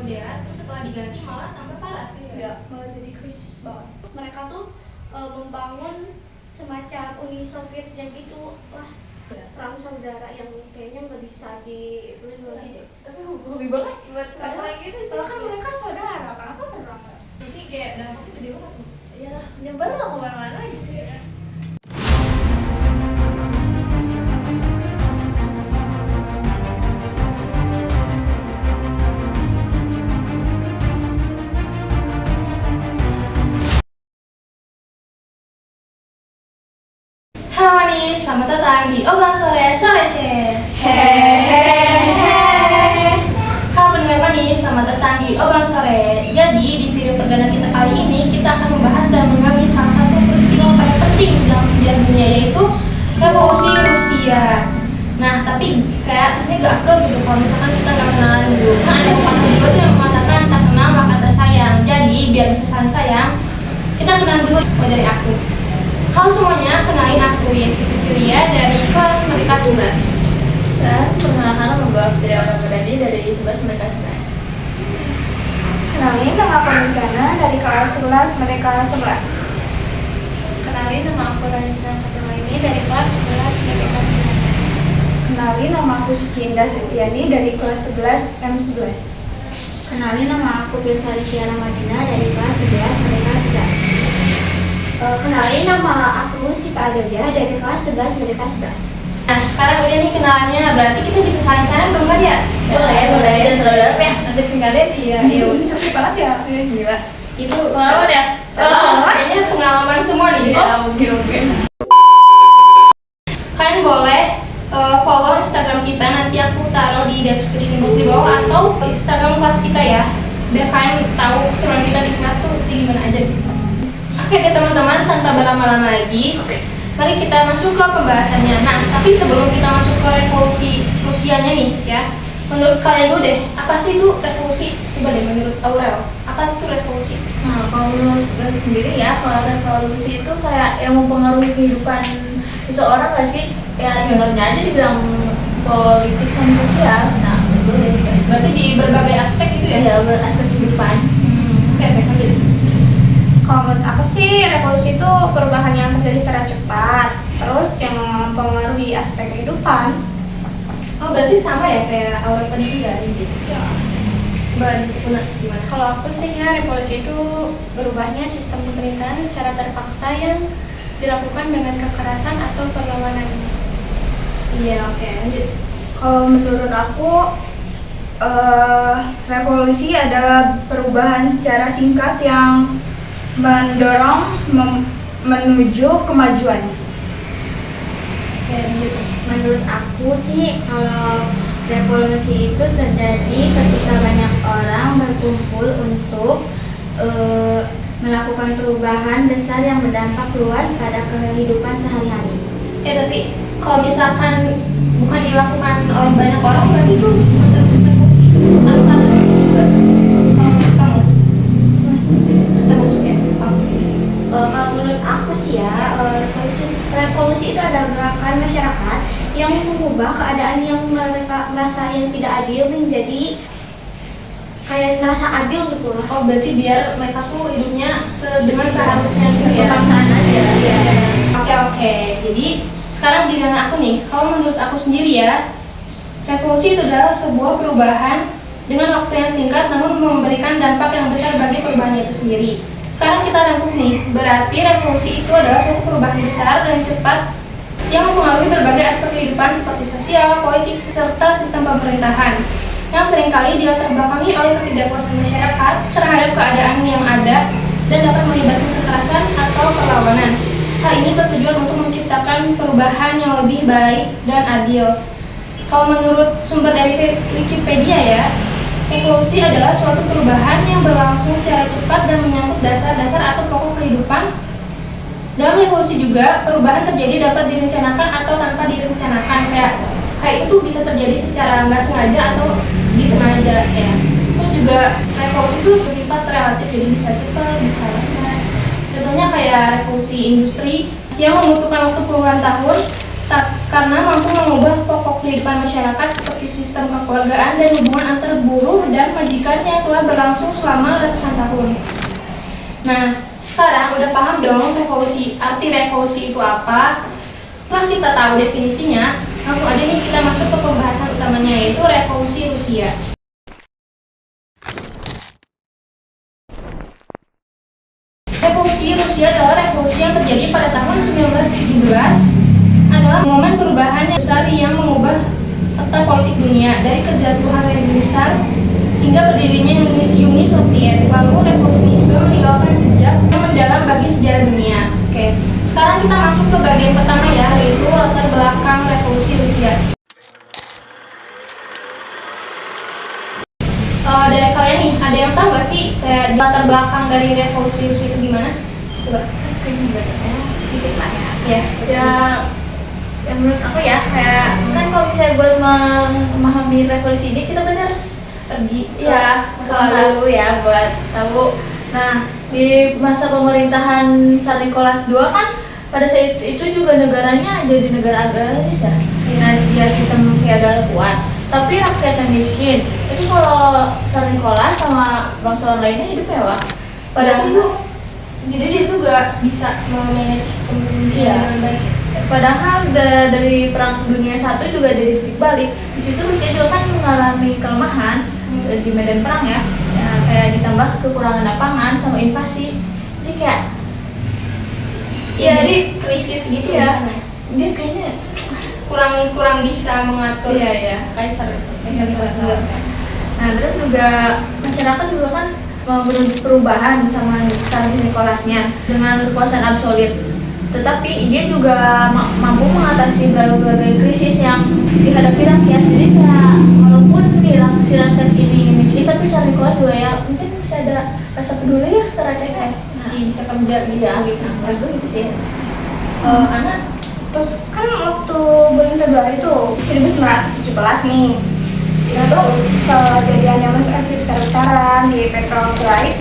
modern, terus setelah diganti malah tambah parah. Iya, malah jadi krisis banget. Mereka tuh membangun semacam Uni Soviet yang gitu, wah perang saudara yang kayaknya nggak bisa diituin lagi deh. Tapi hobi banget buat Padahal- perang gitu. Padahal kan mereka saudara, kenapa perang? Nanti kayak dampaknya gede banget tuh. Iyalah, nyebar lah kemana-mana gitu ya. Halo manis, selamat datang di Obrolan Sore Receh. Hehehe. Halo pendengar manis, selamat datang di Obrolan Sore. Jadi di video perdana kita kali ini kita akan membahas dan menggali salah satu peristiwa paling penting dalam sejarah dunia, yaitu revolusi Rusia. Nah tapi kayak rasanya gak afdol gitu kalau misalkan kita nggak kenalan dulu. Nah ada pepatah juga tuh yang mengatakan tak kenal maka tak sayang. Jadi biar bisa saling sayang, kita kenalan dulu dari aku. Halo semuanya, kenalin aku Yesi Cecilia dari kelas Merdeka 11. Dan perkenalkan nama gue Fitri Ramadhani dari 11 Merdeka 11. Kenalin, nama aku Rencana dari kelas 11 Merdeka 11. Kenalin, nama aku Ranisna Fatima ini dari kelas 11 Merdeka 11. Kenalin, nama aku Sucinda Setiani dari kelas 11 M11. Kenalin, nama aku Bilsari Tiara Madina dari kelas 11 Merdeka 11. Kenalin, nama aku Sita Adelia dari kelas 11 Merdeka 11. Nah sekarang udah nih kenalannya, berarti kita bisa saling-saling dong kan ya? Boleh. Jangan terlalu dalam ya, nanti tinggalin. Iya, iya udah. Sakit banget ya? Gila. Itu Pengalaman ya? kayaknya pengalaman semua nih. Iya, mungkin. Kalian boleh follow Instagram kita, nanti aku taruh di description box di bawah, atau Instagram kelas kita ya, biar kalian tahu keseruan kita di kelas tuh kayak gimana aja gitu. Oke deh teman-teman, tanpa berlama-lama lagi, mari kita masuk ke pembahasannya. Nah, tapi sebelum kita masuk ke revolusi Rusianya nih ya, menurut kalian dulu deh, apa sih itu revolusi? Coba deh menurut Aurel, apa sih itu revolusi? Nah, kalau menurut gue sendiri ya, kalau revolusi itu kayak yang mempengaruhi kehidupan seseorang gak sih? Ya contohnya aja dibilang politik sama sosial. Nah, menurut gue kayak Berarti di berbagai aspek itu ya? ya beraspek kehidupan. Oke, lanjut. Kalau menurut aku sih revolusi itu perubahan yang terjadi secara cepat, terus yang mempengaruhi aspek kehidupan. Oh, berarti sama ya kayak Aurel tadi juga gitu. Ya. Coba gimana? Kalau aku sih ya, revolusi itu berubahnya sistem pemerintahan secara terpaksa yang dilakukan dengan kekerasan atau perlawanan. Iya, oke, lanjut. Kalau menurut aku revolusi adalah perubahan secara singkat yang mendorong menuju kemajuan. Oke, lanjut. Menurut aku sih, kalau revolusi itu terjadi ketika banyak orang berkumpul untuk melakukan perubahan besar yang berdampak luas pada kehidupan sehari-hari. Tapi kalau misalkan bukan dilakukan oleh banyak orang, berarti itu bukan termasuk revolusi. Apa termasuk juga? Kalau menurut kamu? Termasuk ya? Kalau menurut aku sih ya, revolusi itu adalah gerakan masyarakat yang mengubah keadaan yang mereka merasa yang tidak adil menjadi kayak merasa adil gitu loh. Oh, berarti biar mereka tuh hidupnya dengan seharusnya gitu ya? Kebangsaan aja. Iya. Oke. Jadi sekarang giliran aku nih. Kalau menurut aku sendiri ya, revolusi itu adalah sebuah perubahan dengan waktu yang singkat namun memberikan dampak yang besar bagi perubahannya itu sendiri. Sekarang kita rangkum nih, berarti revolusi itu adalah suatu perubahan besar dan cepat yang mempengaruhi berbagai aspek kehidupan seperti sosial, politik, serta sistem pemerintahan, yang seringkali dilatar belakangi oleh ketidakpuasan masyarakat terhadap keadaan yang ada dan dapat melibatkan kekerasan atau perlawanan. Hal ini bertujuan untuk menciptakan perubahan yang lebih baik dan adil. Kalau menurut sumber dari Wikipedia ya, revolusi adalah suatu perubahan yang berlangsung secara cepat dan menyangkut dasar-dasar atau pokok kehidupan. Dalam revolusi juga, perubahan terjadi dapat direncanakan atau tanpa direncanakan. Kayak itu tuh bisa terjadi secara nggak sengaja atau disengaja ya. Terus juga revolusi itu bersifat relatif, jadi bisa cepat, bisa lambat. Contohnya kayak revolusi industri yang membutuhkan waktu puluhan tahun, karena mampu mengubah pokok kehidupan masyarakat seperti sistem kekeluargaan dan hubungan antar buruh dan majikan yang telah berlangsung selama ratusan tahun. Nah, sekarang udah paham dong arti revolusi itu apa? Setelah kita tahu definisinya, langsung aja nih kita masuk ke pembahasan utamanya, yaitu revolusi Rusia. Revolusi Rusia adalah revolusi yang terjadi pada tahun 1917, adalah momen perubahan yang besar yang mengubah peta politik dunia dari kejatuhan rezim besar hingga berdirinya Uni Soviet. Lalu revolusi ini juga meninggalkan jejak yang mendalam bagi sejarah dunia. Oke, sekarang kita masuk ke bagian pertama ya, yaitu latar belakang revolusi Rusia. Dari kalian nih, ada yang tahu gak sih kayak latar belakang dari revolusi Rusia itu gimana? Coba. Dikit lah ya. Ya. Yang menurut aku ya, kayak kan kalau misalnya buat memahami revolusi ini kita berarti harus pergi masa lalu ya buat tahu. Nah, di masa pemerintahan Tsar Nicholas II kan pada saat itu juga negaranya jadi negara agraris ya. Nah, dia sistem feodal kuat, tapi rakyatnya miskin. Jadi kalau Tsar Nicholas sama bangsawan lainnya hidup mewah. Padahal Jadi dia tuh gak bisa memanage pemerintahan dengan baik. Padahal dari Perang Dunia I juga jadi titik balik. Di situ Rusia juga kan mengalami kelemahan di medan perang ya, kayak ditambah kekurangan lapangan sama invasi. Jadi kayak jadi krisis gitu ya. di sana. Dia kayaknya kurang bisa mengatur Kaisar Nicholas II. Nah, terus juga masyarakat juga kan menuntut perubahan sama Tsar Nicholasnya dengan kekuasaan absolut. Tetapi dia juga mampu mengatasi berbagai krisis yang dihadapi rakyat. Jadi kayak walaupun si rakyat ini miskin, tapi Tsar Nicholas juga ya mungkin bisa ada rasa peduli ya ke rakyatnya. Masih bisa kerja gitu. Aku gitu sih. Anak Terus kan waktu bulan Februari itu 1917 nih, itu tuh kejadian demonstrasi besar-besaran di Petrograd.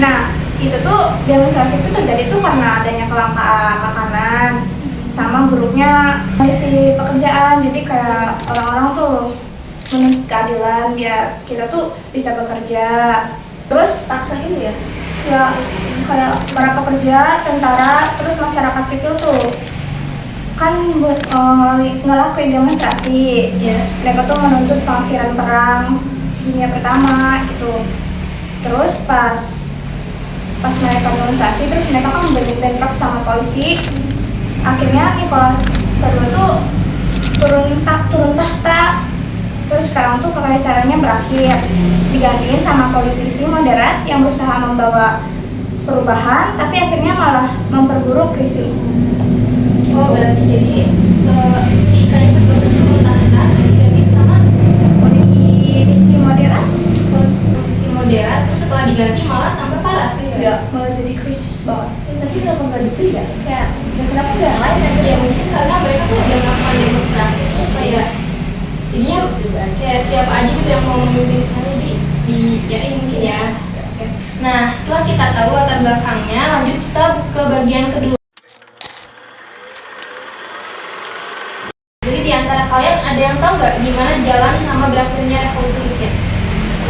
Nah, itu tuh demonstrasi itu terjadi tuh karena adanya kelangkaan makanan sama buruknya kondisi pekerjaan. Jadi kayak orang-orang tuh menuntut keadilan, ya kita tuh bisa bekerja. Terus Paksa gitu ya. ya kayak para pekerja, tentara, terus masyarakat sipil tuh kan ngelakuin demonstrasi. Mereka tuh menuntut pengakhiran perang dunia pertama itu. Terus pas mereka demonstrasi, terus mereka kan bentrok sama polisi. Akhirnya Nicholas II tuh turun tahta. Terus sekarang tuh kekaisarannya berakhir, digantiin sama politisi moderat yang berusaha membawa perubahan, tapi akhirnya malah memperburuk krisis. Oh, berarti jadi si Kaisar II turun tahta terus diganti sama Politisi moderat. posisi moderat, terus setelah diganti malah tambah parah. Ya, malah jadi krisis banget. Tapi kenapa nggak dipilih ya? Kayak kenapa nggak yang lain aja? Ya mungkin karena mereka tuh udah melakukan demonstrasi terus kayak isinya kayak siapa aja gitu yang mau memimpin sana jadi mungkin ya. Oke. Nah, setelah kita tahu latar belakangnya, lanjut kita ke bagian kedua. Jadi di antara kalian ada yang tahu nggak gimana jalan sama berakhirnya revolusi Rusia?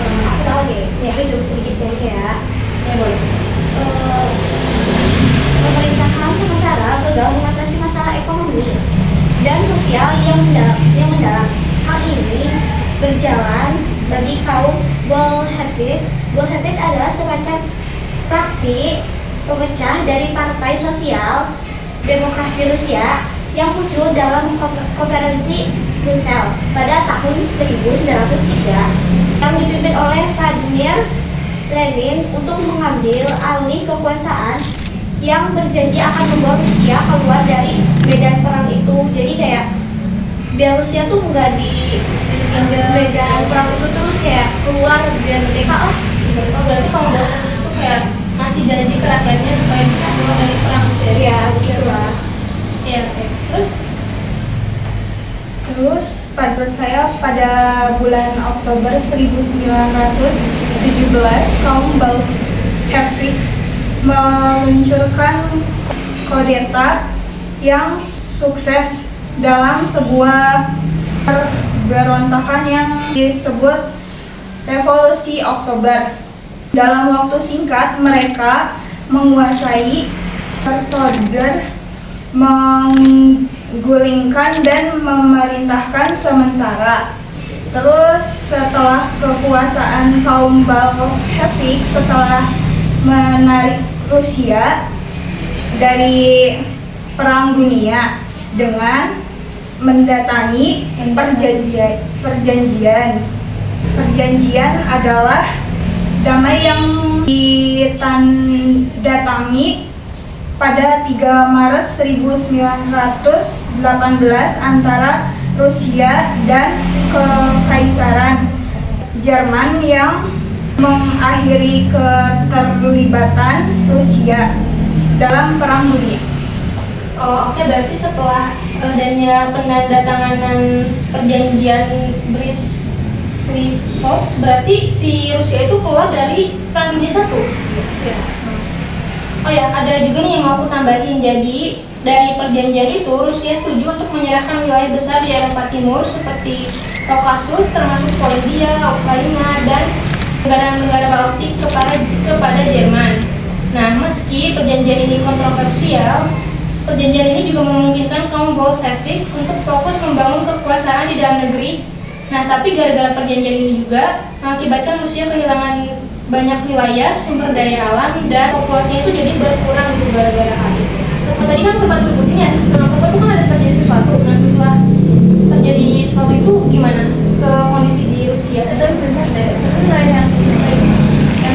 Aku tahu deh, ya itu sedikit ya. Ya boleh. Pemerintahan sementara gagal mengatasi masalah ekonomi dan sosial yang mendalam. Hal ini berjalan bagi kaum Bolshevik. Bolshevik adalah semacam fraksi pemecah dari Partai Sosial Demokrasi Rusia yang muncul dalam konferensi Brussels pada tahun 1903 yang dipimpin oleh Vladimir Lenin untuk mengambil alih kekuasaan yang berjanji akan membawa Rusia keluar dari medan perang itu. Jadi kayak biar Rusia tuh nggak di medan perang itu terus kayak keluar biar merdeka lah. Oh, berarti kalau Bolshevik itu kayak ngasih janji ke rakyatnya supaya bisa keluar dari perang itu ya? Ya begitulah. Iya, oke. Terus menurut saya pada bulan Oktober 1917 kaum Bolshevik meluncurkan kudeta yang sukses dalam sebuah berontakan yang disebut Revolusi Oktober. Dalam waktu singkat, mereka menguasai order, menggulingkan dan memerintahkan sementara. Terus setelah kekuasaan kaum Bolshevik setelah menarik Rusia dari Perang Dunia dengan mendatangi perjanjian. Perjanjian adalah damai yang ditandatangani pada 3 Maret 1918 antara Rusia dan Kekaisaran Jerman yang mengakhiri keterlibatan Rusia dalam Perang Dunia. Oh, oke, berarti setelah adanya penandatanganan perjanjian Brest-Litovsk, berarti si Rusia itu keluar dari Perang Dunia I. Oh ya, ada juga nih yang mau aku tambahin. Jadi dari perjanjian itu Rusia setuju untuk menyerahkan wilayah besar di Eropa Timur seperti Kaukasus, termasuk Polandia, Ukraina, dan negara-negara Baltik kepada Jerman. Nah, meski perjanjian ini kontroversial, perjanjian ini juga memungkinkan kaum Bolshevik untuk fokus membangun kekuasaan di dalam negeri. Nah, tapi gara-gara perjanjian ini juga mengakibatkan Rusia kehilangan banyak wilayah, sumber daya alam, dan populasinya itu jadi berkurang gitu gara-gara hal itu. Tadi kan sempat disebutin ya, dengan Papua itu kan ada terjadi sesuatu. Nah, setelah terjadi sesuatu itu gimana ke kondisi di Rusia? Itu benar deh, tapi lah yang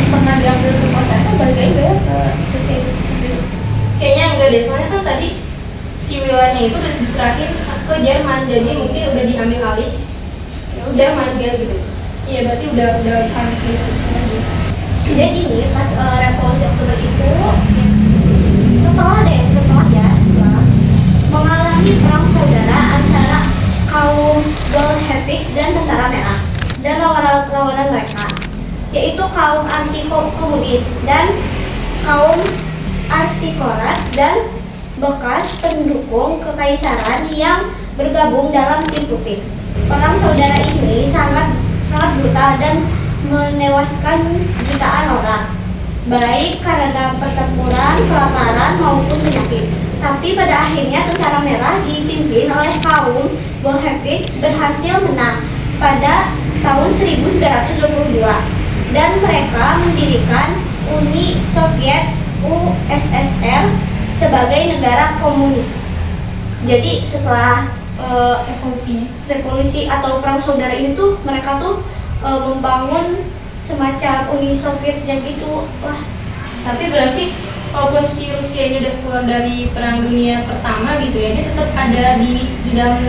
pernah diambil kekuasaan kan balik lagi ya ke Rusia itu sendiri. Kayaknya enggak deh, soalnya kan tadi si wilayahnya itu udah diserahin ke Jerman, jadi mungkin udah diambil alih Jerman gitu. Iya, berarti udah alih ke Rusia lagi. Jadi nih pas Revolusi Oktober itu setelah mengalami perang saudara antara kaum Bolshevik dan Tentara Merah dan lawan mereka, yaitu kaum anti-komunis dan kaum arsikorat dan bekas pendukung kekaisaran yang bergabung dalam tim putih. Perang saudara ini sangat brutal dan menewaskan jutaan orang, baik karena pertempuran, kelaparan maupun penyakit. Tapi pada akhirnya Tentara Merah dipimpin oleh kaum Bolshevik berhasil menang pada tahun 1922 dan mereka mendirikan Uni Soviet USSR sebagai negara komunis. Jadi setelah revolusi atau perang saudara ini tuh mereka tuh membangun semacam Uni Soviet yang gitu lah. Tapi berarti walaupun si Rusia ini udah keluar dari Perang Dunia Pertama gitu ya, dia tetap ada di dalam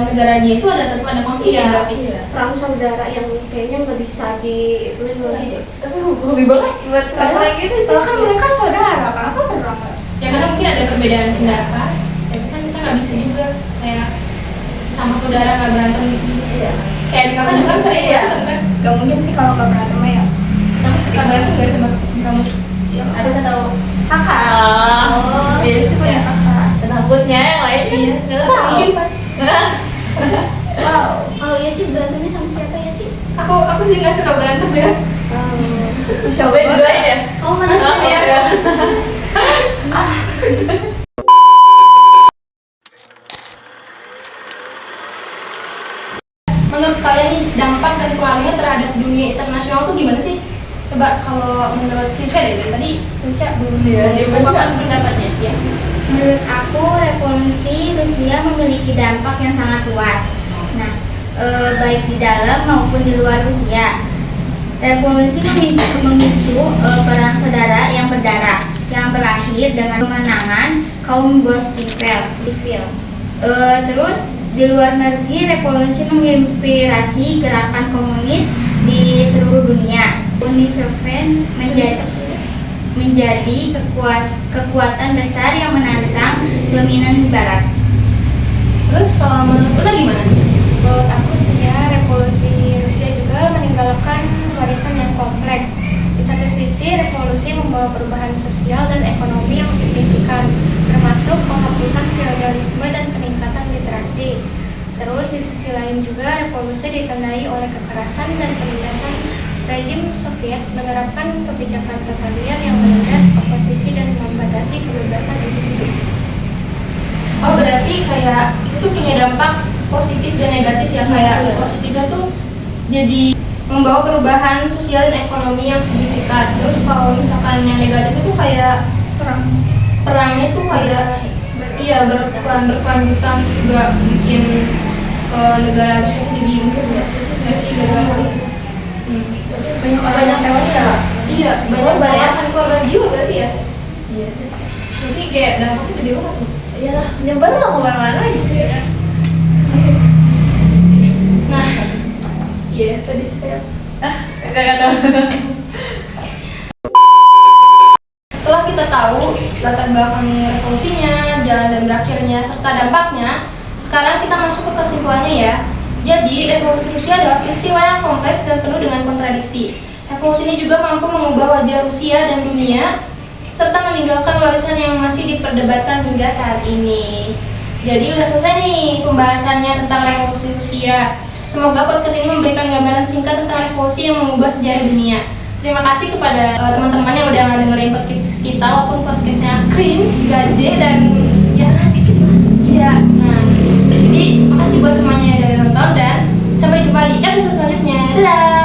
negara dia itu tetap ada konflik ya berarti. Iya. Perang saudara yang kayaknya nggak bisa di itu lagi deh. Tapi hobi banget buat orang gitu. Kalau kan mereka saudara, kenapa perang? Ya karena mungkin ada perbedaan pendapat, tapi kan kita nggak bisa juga kayak sesama saudara nggak berantem gitu. Iya. Kayak di kakak kan sering berantem kan? Gak mungkin sih kalau nggak berantem ya. Kamu suka berantem nggak sama kamu? Ada satu Kakak. Oh, biasanya kakak. takutnya yang lainnya Iya, nggak tahu. tahu. Mungkin Pak. Wow, kalau ya sih berantemnya sama siapa ya sih? Aku sih nggak suka berantem ya. Cobain dulu aja. Oh mana sih ya? Menurut kalian nih dampak dan pengaruhnya terhadap dunia internasional tuh gimana sih? Coba kalau menurut Fisya deh, dari tadi Fisya belum mengungkapkan pendapatnya. Ya. Menurut aku, revolusi Rusia memiliki dampak yang sangat luas. Nah, baik di dalam maupun di luar Rusia. Revolusi memicu perang saudara yang berdarah, yang berakhir dengan kemenangan kaum Bolshevik. Terus di luar negeri, revolusi menginspirasi gerakan komunis di seluruh dunia. Uni Soviet menjadi kekuatan besar yang menantang dominan Barat. Terus kalau menurut Una gimana? Menurut aku sih ya, revolusi Rusia juga meninggalkan warisan yang kompleks. Di satu sisi, revolusi membawa perubahan sosial dan ekonomi yang signifikan, termasuk penghapusan feodalisme dan peningkatan literasi Terus di sisi lain juga revolusi ditandai oleh kekerasan dan penindasan. Rezim Soviet menerapkan kebijakan totaliter yang menindas oposisi dan membatasi kebebasan individu. Oh, berarti kayak itu tuh punya dampak positif dan negatif ya. Kayak positifnya tuh jadi membawa perubahan sosial dan ekonomi yang signifikan. Terus kalau misalkan yang negatif itu kayak perangnya tuh kayak berkelanjutan, juga bikin negara Rusia itu jadi mungkin krisis nggak sih gara-gara banyak tewas ya. iya banyak korban jiwa berarti ya. Iya. Berarti kayak dampaknya gede banget tuh. Iyalah, nyebar lah kemana-mana gitu ya. Nah, iya tadi saya Gak tahu. setelah kita tahu latar belakang revolusinya, jalan dan berakhirnya, serta dampaknya, sekarang kita masuk ke kesimpulannya ya. Jadi, revolusi Rusia adalah peristiwa yang kompleks dan penuh dengan kontradiksi. Revolusi ini juga mampu mengubah wajah Rusia dan dunia, serta meninggalkan warisan yang masih diperdebatkan hingga saat ini. Jadi udah selesai nih pembahasannya tentang revolusi Rusia. Semoga podcast ini memberikan gambaran singkat tentang revolusi yang mengubah sejarah dunia. Terima kasih kepada teman-teman yang udah dengerin podcast kita, walaupun podcastnya cringe, gaje, dan ya dikit lah. Iya, nah jadi makasih buat semuanya yang udah nonton dan sampai jumpa di episode selanjutnya. Dadah!